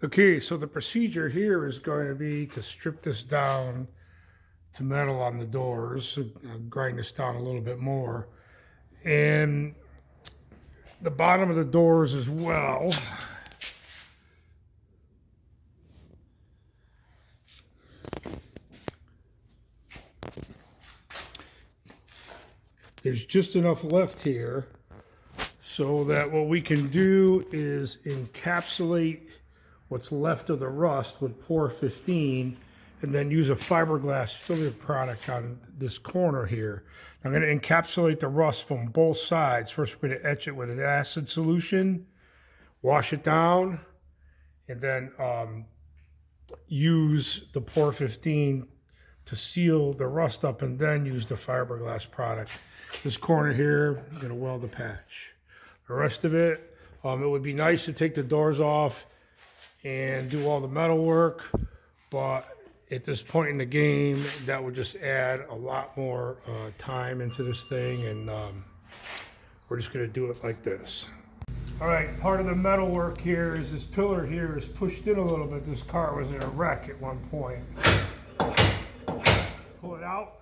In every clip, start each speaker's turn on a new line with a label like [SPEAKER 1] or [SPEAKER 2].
[SPEAKER 1] Okay, so the procedure here is going to be to strip this down to metal on the doors, so grind this down a little bit more, and the bottom of the doors as well. There's just enough left here so that what we can do is encapsulate what's left of the rust with Pour 15 and then use a fiberglass filler product on this corner here. I'm going to encapsulate the rust from both sides. First, we're going to etch it with an acid solution, wash it down, and then use the Pour 15 to seal the rust up, and then use the fiberglass product. This corner here, I'm going to weld the patch. The rest of it, it would be nice to take the doors off and do all the metal work, but at this point in the game, that would just add a lot more time into this thing, and we're just going to do it like this. All right, part of the metal work here is this pillar here is pushed in a little bit. This car was in a wreck at one point. Pull it out.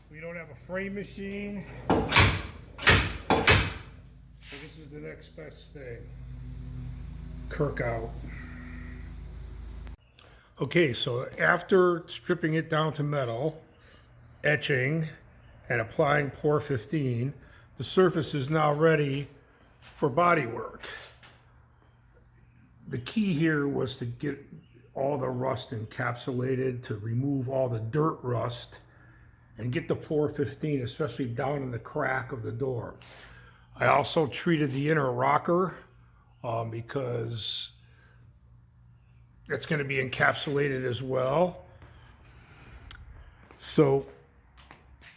[SPEAKER 1] We don't have a frame machine, so this is the next best thing. Kirk out. Okay, so after stripping it down to metal, etching, and applying Pour 15, the surface is now ready for body work. The key here was to get all the rust encapsulated, to remove all the dirt rust, and get the Pour 15, especially down in the crack of the door. I also treated the inner rocker because it's going to be encapsulated as well. So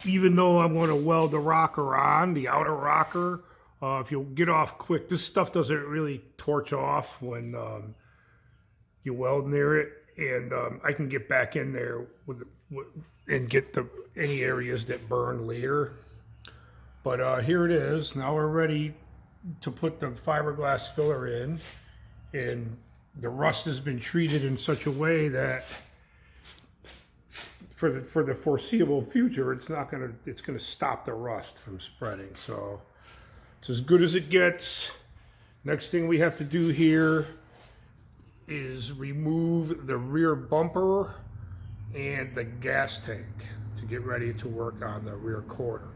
[SPEAKER 1] even though I'm going to weld the rocker on, the outer rocker, if you'll get off quick, this stuff doesn't really torch off when you weld near it, and I can get back in there and get any areas that burn later. But here it is. Now we're ready to put the fiberglass filler in, and the rust has been treated in such a way that for the foreseeable future, it's gonna stop the rust from spreading. So it's as good as it gets. Next thing we have to do here is remove the rear bumper and the gas tank to get ready to work on the rear quarter.